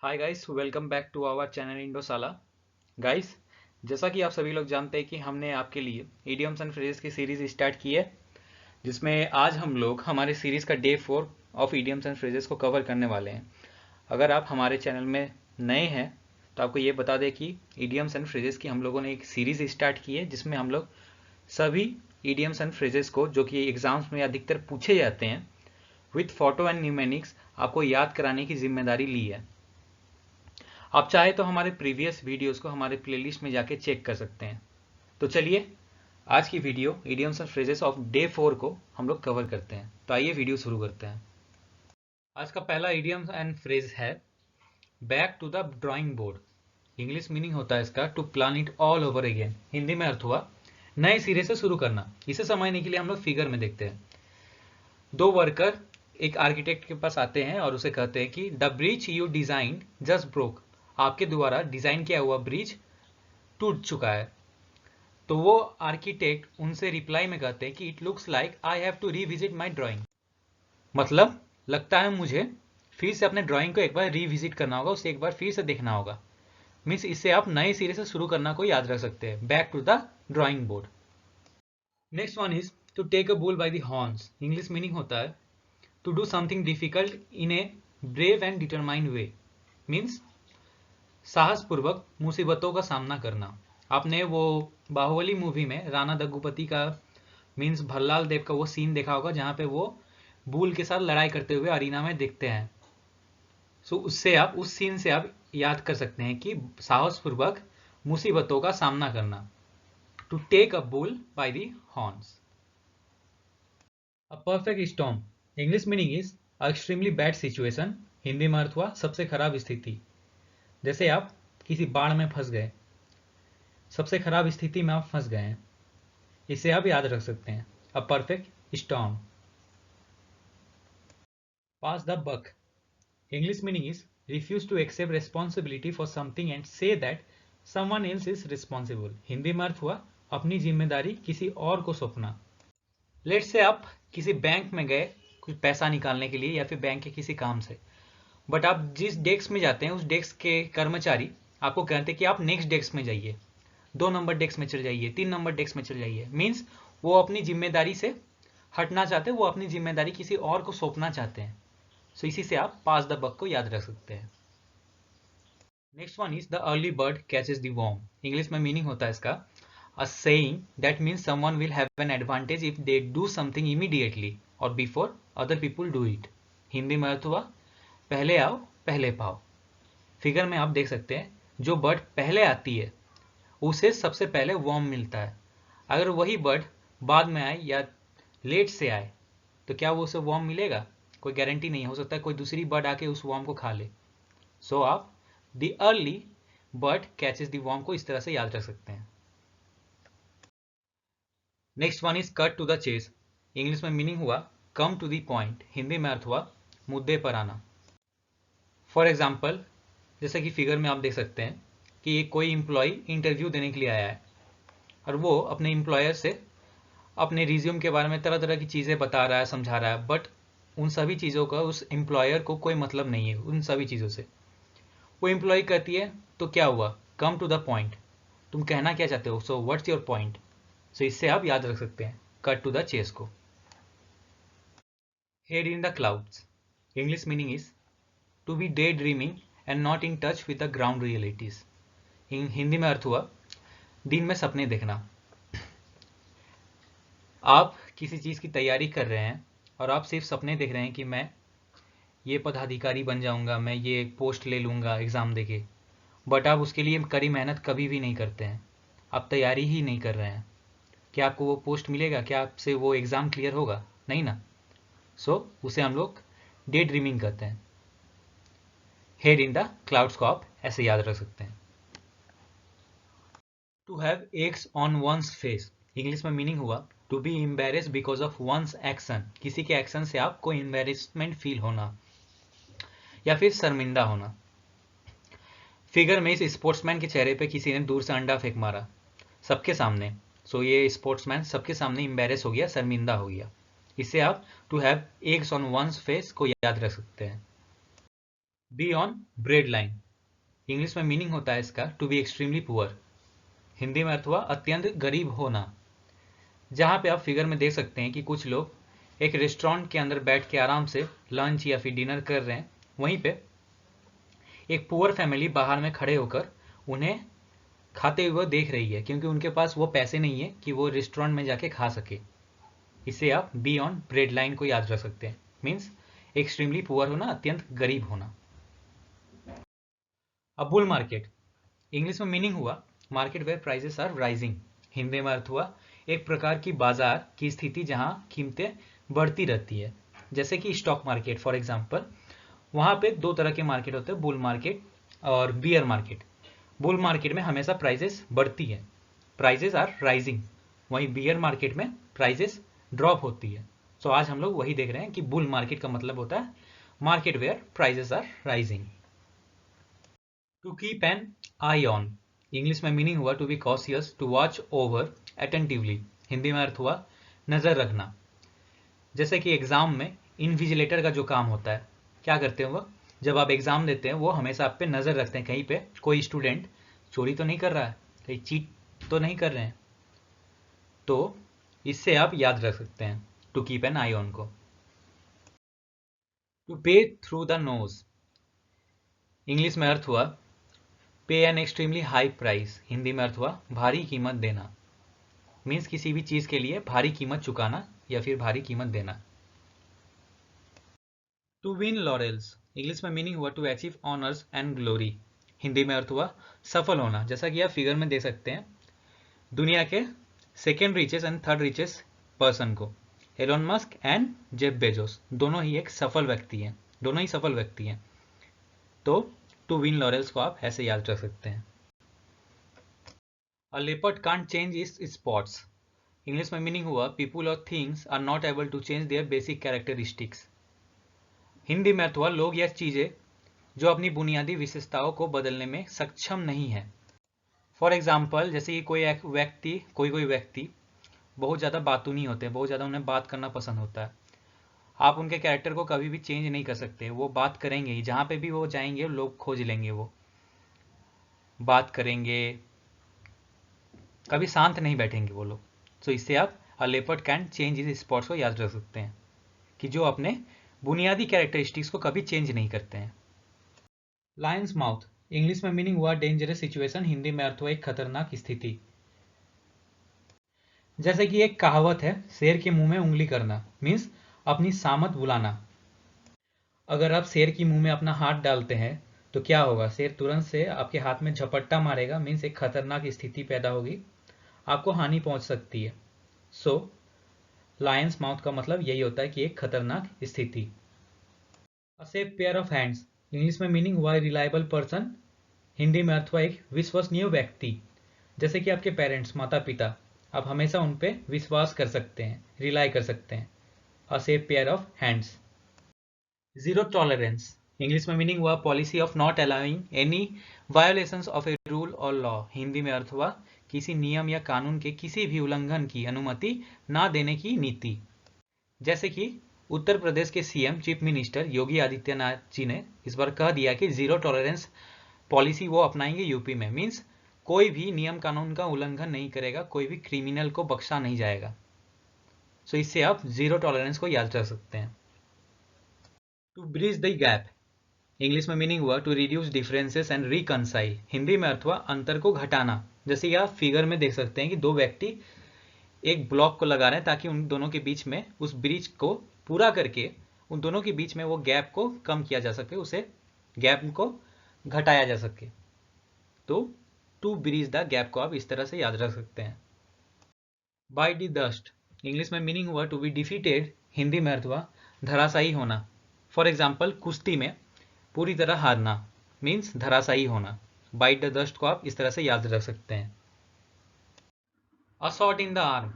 Hi guys, welcome back to our channel इंडोसाला। Guys, जैसा कि आप सभी लोग जानते हैं कि हमने आपके लिए इडियम्स एंड फ्रेजेस की सीरीज स्टार्ट की है, जिसमें आज हम लोग हमारे सीरीज का day 4 of idioms and phrases को कवर करने वाले हैं। अगर आप हमारे चैनल में नए हैं तो आपको ये बता दें कि इडियम्स एंड फ्रेजेस की हम लोगों ने एक सीरीज स्टार्ट की है, जिसमें हम लोग सभी इडियम्स एंड फ्रेजेस को, जो कि एग्जाम्स में अधिकतर पूछे जाते हैं, विथ फोटो एंड न्यूमेनिक्स आपको याद कराने की जिम्मेदारी ली है। आप चाहे तो हमारे प्रीवियस वीडियोस को हमारे प्लेलिस्ट में जाके चेक कर सकते हैं। तो चलिए आज की video idioms and phrases of day 4 को हम लोग कवर करते हैं। तो आइए वीडियो शुरू करते हैं। आज का पहला इडियम्स एंड फ्रेज है back to the drawing board. English meaning होता है इसका to plan it all over again. Hindi में अर्थ हुआ नए सिरे से शुरू करना। इसे समझने के लिए हम लोग फिगर में देखते हैं। दो वर्कर एक आर्किटेक्ट के पास आते हैं और उसे कहते हैं कि the bridge you design just broke. आपके द्वारा डिजाइन किया हुआ ब्रिज टूट चुका है। तो वो आर्किटेक्ट उनसे रिप्लाई में कहते हैं कि it looks like I have to revisit my drawing. मतलब लगता है मुझे फिर से अपने ड्राइंग को एक बार रीविजिट करना होगा, उसे एक बार फिर से देखना होगा। मीन्स इससे आप नए सिरे से शुरू करना को याद रख सकते हैं। Back to the drawing board. Next one is to take a bull by the horns. English meaning होता है to do something difficult in a brave and determined way. Means साहसपूर्वक मुसीबतों का सामना करना। आपने वो बाहुबली मूवी में राणा दग्गुपति का मीन्स भल्लाल देव का वो सीन देखा होगा, जहां पे वो बुल के साथ लड़ाई करते हुए अरीना में दिखते हैं। सो उससे आप उस सीन से आप याद कर सकते हैं कि साहसपूर्वक मुसीबतों का सामना करना। To take a bull by the horns. A perfect storm. English meaning is extremely bad situation. Hindi में अर्थ हुआ सबसे खराब स्थिति। जैसे आप किसी बाढ़ में फंस गए, सबसे खराब स्थिति में आप फंस गए हैं, इसे आप याद रख सकते हैं। A perfect storm. Pass the buck. English meaning is refuse to accept responsibility for something and say that someone else is responsible. Hindi में अर्थ हुआ अपनी जिम्मेदारी किसी और को सौंपना। लेट से आप किसी बैंक में गए कुछ पैसा निकालने के लिए या फिर बैंक के किसी काम से, बट आप जिस डेस्क में जाते हैं उस डेस्क के कर्मचारी आपको कहते हैं कि आप नेक्स्ट डेस्क में जाइए, 2 नंबर डेस्क में चले जाइए, 3 नंबर डेस्क में चले जाइए। मीन्स वो अपनी जिम्मेदारी से हटना चाहते हैं, वो अपनी जिम्मेदारी किसी और को सौंपना चाहते हैं। सो इसी से आप पास द बक को याद रख सकते हैं। Next one is the early bird catches the worm. English में मीनिंग होता है इसका a saying that means someone will have an advantage if they do something immediately और before other people do it. Hindi में अर्थ हुआ पहले आओ पहले पाओ। फिगर में आप देख सकते हैं जो बर्ड पहले आती है उसे सबसे पहले वर्म मिलता है। अगर वही बर्ड बाद में आए या लेट से आए तो क्या वो उसे वर्म मिलेगा? कोई गारंटी नहीं। हो सकता है कोई दूसरी बर्ड आके उस वर्म को खा ले। सो आप the early bird catches the worm को इस तरह से याद रख सकते हैं। Next one is cut to the chase. English में मीनिंग हुआ come to the point. Hindi में अर्थ हुआ मुद्दे पर आना। फॉर एग्जाम्पल, जैसे कि फिगर में आप देख सकते हैं कि ये कोई इंप्लॉय इंटरव्यू देने के लिए आया है और वो अपने एम्प्लॉयर से अपने रिज्यूम के बारे में तरह तरह की चीज़ें बता रहा है, समझा रहा है, बट उन सभी चीज़ों का उस एम्प्लॉयर को कोई मतलब नहीं है उन सभी चीज़ों से। वो एम्प्लॉय कहती है तो क्या हुआ, कम टू द पॉइंट, तुम कहना क्या चाहते हो, so what's your point. So इससे आप याद रख सकते हैं कट टू द चेस को। Head in the clouds. English meaning is to be day dreaming and not in touch with the ground realities. Hindi में अर्थ हुआ दिन में सपने देखना। आप किसी चीज़ की तैयारी कर रहे हैं और आप सिर्फ सपने देख रहे हैं कि मैं ये पदाधिकारी बन जाऊंगा, मैं ये पोस्ट ले लूंगा एग्ज़ाम देके, बट आप उसके लिए कड़ी मेहनत कभी भी नहीं करते हैं, आप तैयारी ही नहीं कर रहे हैं। क्या आपको वो पोस्ट मिलेगा? क्या आपसे वो एग्ज़ाम क्लियर होगा? नहीं ना। सो उसे हम लोग डे ड्रीमिंग कहते हैं। हेड इन द क्लाउड्स को आप ऐसे याद रख सकते हैं। To have eggs on one's face. English में मीनिंग हुआ to be embarrassed because of one's action. किसी के एक्शन से आपको एम्बेरसमेंट फील होना या फिर शर्मिंदा होना। फिगर में इस स्पोर्ट्समैन के चेहरे पे किसी ने दूर से अंडा फेंक मारा सबके सामने। सो ये स्पोर्ट्समैन सबके सामने एम्बेरस हो गया, शर्मिंदा हो गया। इससे आप to have eggs on one's face को याद रख सकते हैं। Next one is to be in the clouds. English में मीनिंग हुआ to be about to be about to be in the clouds. To have eggs on one's face को याद रख सकते हैं। इससे आप to have eggs on one's face को याद रख सकते हैं। Be on bread line, English में मीनिंग होता है इसका to be extremely poor, Hindi में अर्थ हुआ अत्यंत गरीब होना। जहाँ पे आप फिगर में देख सकते हैं कि कुछ लोग एक रेस्टोरेंट के अंदर बैठ के आराम से लंच या फिर डिनर कर रहे हैं, वहीं पे एक पुअर फैमिली बाहर में खड़े होकर उन्हें खाते हुए देख रही है, क्योंकि उनके पास वो पैसे नहीं है कि वो रेस्टोरेंट में जाके खा सके। इसे आप बी ऑन ब्रेड लाइन को याद रख सकते हैं, मीन्स एक्सट्रीमली पुअर होना, अत्यंत गरीब होना। अब बुल मार्केट, इंग्लिश में मीनिंग हुआ market where prices are rising, Hindi में अर्थ हुआ एक प्रकार की बाजार की स्थिति जहां कीमतें बढ़ती रहती है। जैसे कि स्टॉक मार्केट फॉर एग्जांपल, वहां पे दो तरह के मार्केट होते हैं, बुल मार्केट और बियर मार्केट। बुल मार्केट में हमेशा प्राइजेस बढ़ती है, प्राइजेस आर राइजिंग, वहीं बियर मार्केट में प्राइजेस ड्रॉप होती है। सो आज हम लोग वही देख रहे हैं कि बुल मार्केट का मतलब होता है market where prices are rising. To keep an eye on, English में मीनिंग हुआ to be cautious, to watch over attentively, Hindi में अर्थ हुआ नजर रखना। जैसे कि एग्जाम में इन्विजिलेटर का जो काम होता है, क्या करते हैं वो, जब आप एग्जाम देते हैं वो हमेशा आप पे नजर रखते हैं, कहीं पे कोई स्टूडेंट चोरी तो नहीं कर रहा है, कहीं चीट तो नहीं कर रहे हैं। तो इससे आप याद रख सकते हैं to keep an eye on को। To pay through the nose, English में अर्थ हुआ pay an extremely high price, Hindi में अर्थ हुआ भारी कीमत देना, मीन्स किसी भी चीज के लिए भारी कीमत चुकाना या फिर भारी कीमत देना। टू विन लॉरेल्स, इंग्लिश में मीनिंग हुआ to achieve honours and glory, Hindi में अर्थ हुआ सफल होना। जैसा कि आप फिगर में देख सकते हैं, दुनिया के second richest and third richest person को, Elon Musk and Jeff Bezos, दोनों ही एक सफल व्यक्ति हैं, दोनों ही सफल व्यक्ति हैं। तो टू विन लॉरेल्स को आप ऐसे याद रख सकते हैं। A leopard can't change its spots, English में मीनिंग हुआ पीपुल और things are not able to change their basic characteristics, Hindi में अर्थ हुआ लोग या चीजें जो अपनी बुनियादी विशेषताओं को बदलने में सक्षम नहीं है। फॉर एग्जाम्पल, जैसे कि कोई व्यक्ति बहुत ज़्यादा बातूनी होते हैं, बहुत ज़्यादा उन्हें बात करना पसंद होता है। आप उनके कैरेक्टर को कभी भी चेंज नहीं कर सकते, वो बात करेंगे ही, जहाँ पे भी वो जाएंगे लोग खोज लेंगे, वो बात करेंगे, कभी शांत नहीं बैठेंगे वो लोग। तो इससे आप अ leopard can change is spots को याद रख सकते हैं, कि जो अपने बुनियादी कैरेक्टरिस्टिक्स को कभी चेंज नहीं करते हैं। लायंस माउथ, इंग्लिश में मीनिंग हुआ डेंजरस सिचुएशन, हिंदी में अर्थ हुआ एक खतरनाक स्थिति। जैसे कि एक कहावत है, शेर के मुंह में उंगली करना, मीन्स अपनी सामत बुलाना। अगर आप शेर की मुंह में अपना हाथ डालते हैं तो क्या होगा, शेर तुरंत से आपके हाथ में झपट्टा मारेगा, मीन्स एक खतरनाक स्थिति पैदा होगी, आपको हानि पहुंच सकती है। सो लायंस माउथ का मतलब यही होता है कि एक खतरनाक स्थिति। A safe pair of hands, English में मीनिंग हुआ रिलायबल पर्सन, हिंदी में अर्थ हुआ एक विश्वसनीय व्यक्ति। जैसे कि आपके पेरेंट्स, माता पिता, आप हमेशा उन पे विश्वास कर सकते हैं, रिलाई कर सकते हैं। A safe pair of hands. Zero tolerance, English में मीनिंग हुआ policy of not allowing any violations of a rule और लॉ, हिंदी में अर्थ हुआ किसी नियम या कानून के किसी भी उल्लंघन की अनुमति ना देने की नीति। जैसे कि उत्तर प्रदेश के CM chief minister Yogi Adityanath ji ने इस बार कह दिया कि जीरो टॉलरेंस पॉलिसी वो अपनाएंगे यूपी में, मीन्स कोई भी नियम कानून का उल्लंघन नहीं करेगा, कोई भी क्रिमिनल को बख्शा नहीं जाएगा। सो इससे आप जीरो टॉलरेंस को याद रख सकते हैं। To bridge the gap, English में मीनिंग हुआ to reduce differences and reconcile, Hindi में अर्थ हुआ अंतर को घटाना। जैसे आप फिगर में देख सकते हैं कि दो व्यक्ति एक ब्लॉक को लगा रहे हैं ताकि उन दोनों के बीच में उस ब्रिज को पूरा करके उन दोनों के बीच में वो गैप को कम किया जा सके, उसे गैप को घटाया जा सके। तो टू ब्रिज द गैप को आप इस तरह से याद रख सकते हैं। बाय द डस्ट, इंग्लिश में मीनिंग हुआ टू बी डिफीटेड, हिंदी में अर्थ हुआ धराशायी होना। फॉर एग्जाम्पल, कुश्ती में पूरी तरह हारना, मीन्स धराशायी होना। बाइट द डस्ट को आप इस तरह से याद रख सकते हैं। A shot in the arm,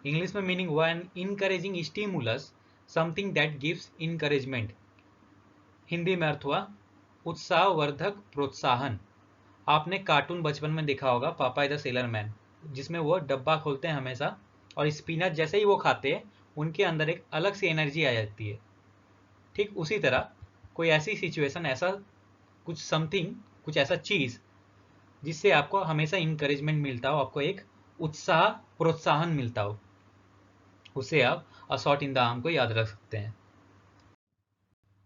English में मीनिंग हुआ an encouraging stimulus, something that gives encouragement, Hindi में अर्थ हुआ उत्साहवर्धक प्रोत्साहन। आपने कार्टून बचपन में देखा होगा पापाई द सेलर मैन, जिसमें वो डब्बा खोलते हैं हमेशा और स्पिनच जैसे ही वो खाते हैं उनके अंदर एक अलग सी एनर्जी आ जाती है। ठीक उसी तरह कोई ऐसी सिचुएशन, ऐसा कुछ समथिंग, कुछ ऐसा चीज जिससे आपको हमेशा इंकरेजमेंट मिलता हो, आपको एक उत्साह, प्रोत्साहन मिलता हो, उसे आप अ शॉट इन द आर्म को याद रख सकते हैं।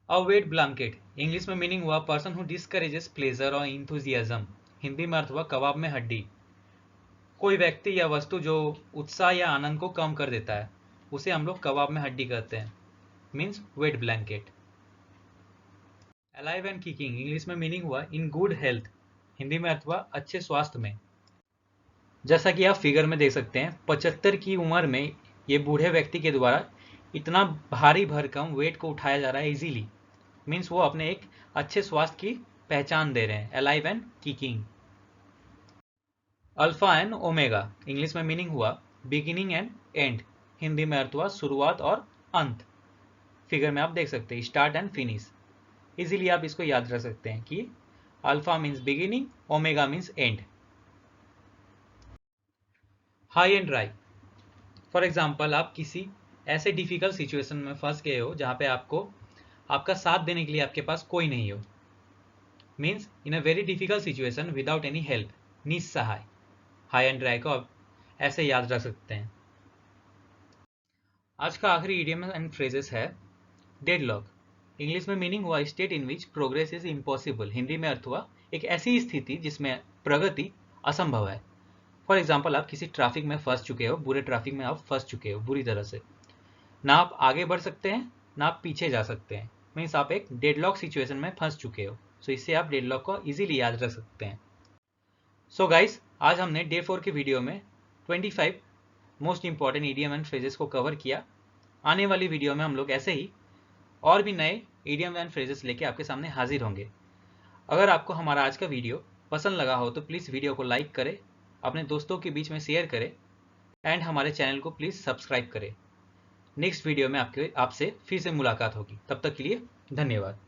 अ वेट ब्लैंकेट, इंग्लिश में मीनिंग हुआ पर्सन हु डिस्करेजेस प्लेजर और इंथुजियाज्म। हिंदी में अर्थ हुआ कबाब में हड्डी। कोई व्यक्ति या वस्तु जो उत्साह या आनंद को कम कर देता है, उसे हम लोग कबाब में हड्डी कहते हैं, means wait blanket. Alive and kicking, English में मीनिंग हुआ इन गुड हेल्थ। हिंदी में अर्थ हुआ अच्छे स्वास्थ्य में। जैसा कि आप फिगर में देख सकते हैं, 75 की उम्र में ये बूढ़े व्यक्ति के द्वारा इतना भारी भरकम वेट को उठाया जा रहा है इजीली, मीन्स वो अपने एक अच्छे स्वास्थ्य की पहचान दे रहे हैं। Alive and kicking. Alpha and omega, English में मीनिंग हुआ बिगिनिंग एंड एंड। हिंदी में अर्थ हुआ शुरुआत और अंत। फिगर में आप देख सकते हैं स्टार्ट एंड फिनिश। इजीली आप इसको याद रख सकते हैं कि alpha means beginning, omega means and. High and dry, for example आप किसी ऐसे डिफिकल्ट सिचुएशन में फंस गए हो जहां पे आपका साथ देने के लिए आपके पास कोई नहीं हो, means in a very difficult situation without any help, निस्सहाय। हाई एंड ड्राई को आप ऐसे याद रख सकते हैं। आज का आखिरी इडियम एंड फ्रेजेस है डेडलॉक। इंग्लिश में मीनिंग हुआ state in which progress is impossible. Hindi में अर्थ हुआ एक ऐसी स्थिति जिसमें प्रगति असंभव है। फॉर एग्जाम्पल आप किसी ट्रैफिक में फंस चुके हो, बुरे ट्रैफिक में आप फंस चुके हो बुरी तरह से, ना आप आगे बढ़ सकते हैं ना आप पीछे जा सकते हैं, मीन्स आप एक डेडलॉक सिचुएशन में फंस चुके हो। सो इससे आप डेडलॉक को इजीली याद रख सकते हैं। सो गाइस, आज हमने डे 4 के वीडियो में 25 most important idiom and phrases को कवर किया। आने वाली वीडियो में हम लोग ऐसे ही और भी नए इडियम एंड फ्रेजेस लेके आपके सामने हाजिर होंगे। अगर आपको हमारा आज का वीडियो पसंद लगा हो तो प्लीज़ वीडियो को लाइक करें, अपने दोस्तों के बीच में शेयर करें एंड हमारे चैनल को प्लीज़ सब्सक्राइब करें। नेक्स्ट वीडियो में आपसे फिर से मुलाकात होगी। तब तक के लिए धन्यवाद।